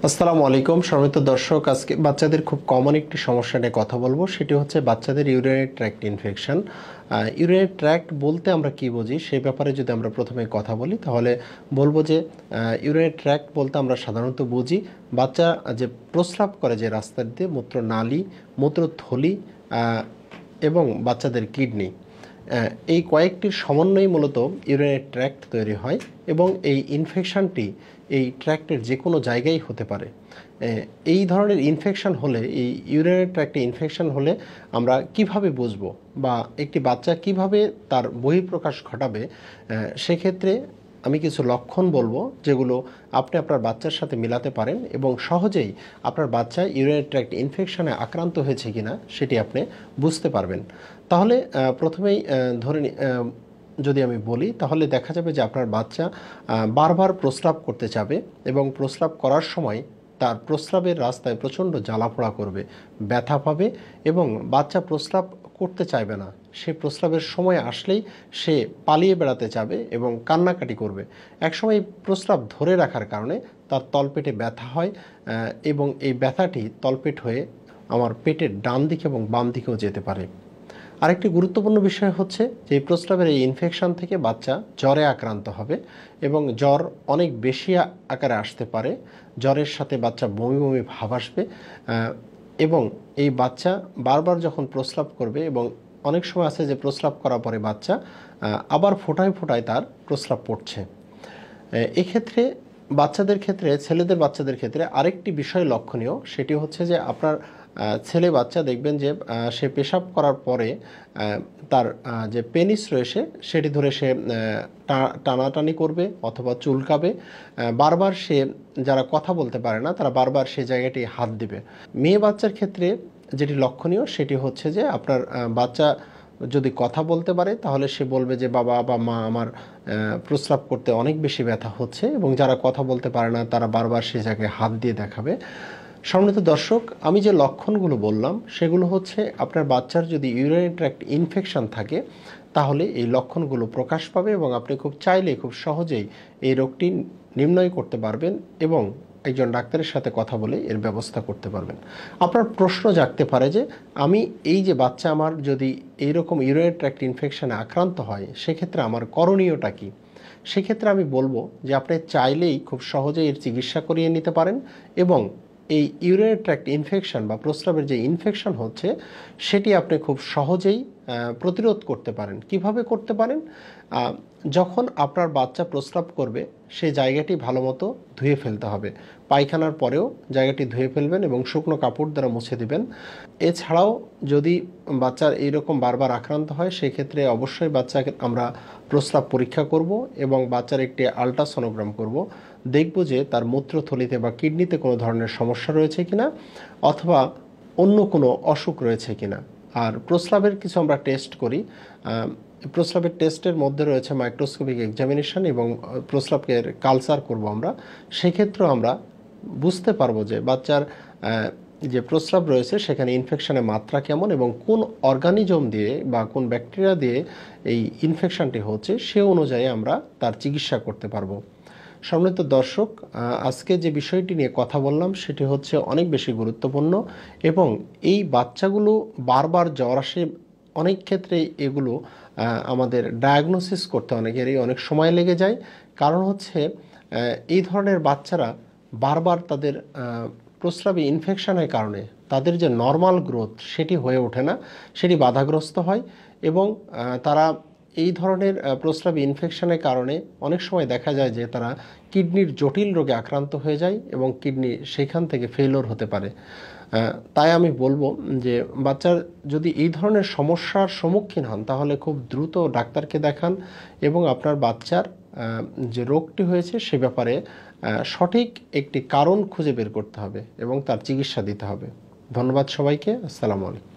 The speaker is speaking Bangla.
আসসালামু আলাইকুম সম্মানিত দর্শক, আজকে বাচ্চাদের খুব কমন একটি সমস্যা নিয়ে কথা বলবো। সেটি হচ্ছে বাচ্চাদের urinary tract infection. Urinary tract বলতে আমরা কি বুঝি সেই ব্যাপারে যদি আমরা প্রথমে কথা বলি, তাহলে বলবো যে ইউরিনারি ট্র্যাক্ট বলতে আমরা সাধারণত বুঝি বাচ্চা যে প্রস্রাব করে যে রাস্তা দিয়ে, মূত্রনালী, মূত্রথলি এবং বাচ্চাদের কিডনি, এই কয়েকটির সমন্বয়ে মূলত ইউরিনারি ট্র্যাক্ট তৈরি হয় এবং এই ইনফেকশনটি এই ট্র্যাক্টের যে কোনো জায়গায় হতে পারে। এই ধরনের ইনফেকশন হলে, এই ইউরিনারি ট্র্যাক্টে ইনফেকশন হলে আমরা কিভাবে বুঝবো বা একটি বাচ্চা কিভাবে তার বহিঃপ্রকাশ ঘটাবে, সেক্ষেত্রে আমি কিছু লক্ষণ বলবো যেগুলো আপনি আপনার বাচ্চার সাথে মিলাতে পারেন এবং সহজেই আপনার বাচ্চা ইউরিনারি ট্র্যাক্ট ইনফেকশনে আক্রান্ত হয়েছে কিনা সেটি আপনি বুঝতে পারবেন। তাহলে প্রথমেই ধরে যদি আমি বলি, তাহলে দেখা যাবে যে আপনার বাচ্চা বারবার প্রস্রাব করতে চাবে এবং প্রস্রাব করার সময় তার প্রস্রাবের রাস্তায় প্রচণ্ড জ্বালাপোড়া করবে, ব্যথা পাবে এবং বাচ্চা প্রস্রাব করতে চাইবে না। সে প্রস্রাবের সময় আসলেই সে পালিয়ে বেড়াতে চাবে এবং কান্নাকাটি করবে। একসময় প্রস্রাব ধরে রাখার কারণে তার তলপেটে ব্যথা হয় এবং এই ব্যথাটি তলপেট হয়ে আমার পেটের ডান দিকে এবং বাম দিকেও যেতে পারে। আরেকটি গুরুত্বপূর্ণ বিষয় হচ্ছে যে প্রস্রাবের এই ইনফেকশন থেকে বাচ্চা জ্বরে আক্রান্ত হবে এবং জ্বর অনেক বেশি আকারে আসতে পারে। জ্বরের সাথে বাচ্চা বমি বমি ভাব আসবে এবং এই বাচ্চা বারবার যখন প্রস্রাব করবে, এবং অনেক সময় আছে যে প্রস্রাব করার পরে বাচ্চা আবার ফোঁটায় ফোঁটায় তার প্রস্রাব পড়ছে। এক্ষেত্রে বাচ্চাদের ক্ষেত্রে, ছেলেদের বাচ্চাদের ক্ষেত্রে আরেকটি বিষয় লক্ষণীয়, সেটি হচ্ছে যে আপনার ছেলে বাচ্চা দেখবেন যে সে পেশাব করার পরে তার যে পেনিস রয়েছে সেটি ধরে সে টানাটানি করবে অথবা চুলকাবে। বারবার সে, যারা কথা বলতে পারে না তারা বারবার সে জায়গাটি হাত দিবে। মেয়ে বাচ্চার ক্ষেত্রে যেটি লক্ষণীয় সেটি হচ্ছে যে আপনার বাচ্চা যদি কথা বলতে পারে তাহলে সে বলবে যে বাবা বা মা, আমার প্রস্রাব করতে অনেক বেশি ব্যথা হচ্ছে, এবং যারা কথা বলতে পারে না তারা বারবার সে জায়গায় হাত দিয়ে দেখাবে। সম্মানিত দর্শক, আমি যে লক্ষণগুলো বললাম সেগুলো হচ্ছে আপনার বাচ্চার যদি ইউরিনারি ট্র্যাক্ট ইনফেকশন থাকে তাহলে এই লক্ষণগুলো প্রকাশ পাবে এবং আপনি খুব চাইলে খুব সহজেই এই রোগটি নির্ণয় করতে পারবেন এবং একজন ডাক্তারের সাথে কথা বলে এর ব্যবস্থা করতে পারবেন। আপনার প্রশ্ন জাগতে পারে যে আমি এই যে বাচ্চা আমার যদি এইরকম ইউরিনারি ট্র্যাক্ট ইনফেকশনে আক্রান্ত হয় সেক্ষেত্রে আমার করণীয়টা কী? সেক্ষেত্রে আমি বলবো যে আপনি চাইলেই খুব সহজেই এর চিকিৎসা করিয়ে নিতে পারেন এবং এই ইউরিনারি ট্র্যাক্ট ইনফেকশন বা প্রস্রাবের যে ইনফেকশন হচ্ছে সেটি আপনি খুব সহজেই প্রতিরোধ করতে পারেন। কিভাবে করতে পারেন? যখন আপনার বাচ্চা প্রস্রাব করবে সেই জায়গাটি ভালো মতো ধুয়ে ফেলতে হবে। পায়খানার পরেও জায়গাটি ধুয়ে ফেলবেন এবং শুকনো কাপড় দ্বারা মুছে দিবেন। এছাড়াও যদি বাচ্চার এইরকম বারবার আক্রান্ত হয় সেক্ষেত্রে অবশ্যই বাচ্চাকে আমরা প্রস্রাব পরীক্ষা করব এবং বাচ্চার একটি আল্ট্রাসোনোগ্রাম করব। দেখব যে তার মূত্রথলিতে বা কিডনিতে কোনো ধরনের সমস্যা রয়েছে কিনা অথবা অন্য কোনো অসুখ রয়েছে কিনা। আর প্রস্রাবের কিছু আমরা টেস্ট করি। প্রস্রাবের টেস্টের মধ্যে রয়েছে মাইক্রোস্কোপিক এক্সামিনেশন এবং প্রস্রাবের কালচার করব আমরা। সেক্ষেত্রেও আমরা বুঝতে পারবো যে বাচ্চার যে প্রস্রাব রয়েছে সেখানে ইনফেকশনের মাত্রা কেমন এবং কোন অর্গানিজম দিয়ে বা কোন ব্যাকটেরিয়া দিয়ে এই ইনফেকশনটি হচ্ছে, সে অনুযায়ী আমরা তার চিকিৎসা করতে পারবো। সম্মানিত দর্শক, আজকে যে বিষয়টি নিয়ে কথা বললাম সেটি হচ্ছে অনেক বেশি গুরুত্বপূর্ণ এবং এই বাচ্চাগুলো বারবার জ্বর আসে, অনেক ক্ষেত্রে এগুলো আমাদের ডায়াগনোসিস করতে অনেকেরই অনেক সময় লেগে যায়। কারণ হচ্ছে এই ধরনের বাচ্চারা বারবার তাদের প্রস্রাবে ইনফেকশনের কারণে তাদের যে নর্মাল গ্রোথ সেটি হয়ে ওঠে না, সেটি বাধাগ্রস্ত হয় এবং তারা এই ধরনের প্রস্রাবে ইনফেকশনের কারণে অনেক সময় দেখা যায় যে তারা কিডনির জটিল রোগে আক্রান্ত হয়ে যায় এবং কিডনি সেখান থেকে ফেলিওর হতে পারে। তাই আমি বলবো যে বাচ্চার যদি এই ধরনের সমস্যার সম্মুখীন হন তাহলে খুব দ্রুত ডাক্তারকে দেখান এবং আপনার বাচ্চার যে রোগটি হয়েছে সে ব্যাপারে সঠিক একটি কারণ খুঁজে বের করতে হবে এবং তার চিকিৎসা দিতে হবে। ধন্যবাদ সবাইকে। আসসালামু আলাইকুম।